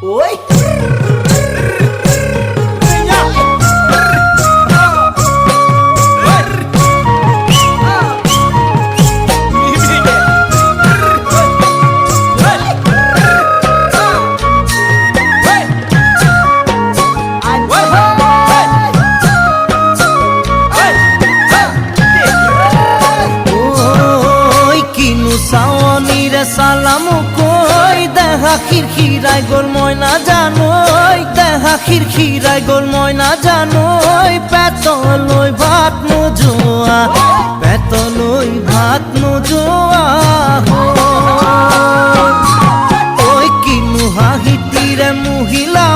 ওই সালাম কই দেখা খিরখিরাই গোল ময়না জানোই দেখা খিরখিরাই গোল ময়না জানোই পেতলই ভাত নোজোয়া পেতলই ভাত নোজোয়া ওই কিনু হাহিতিরে মহিলা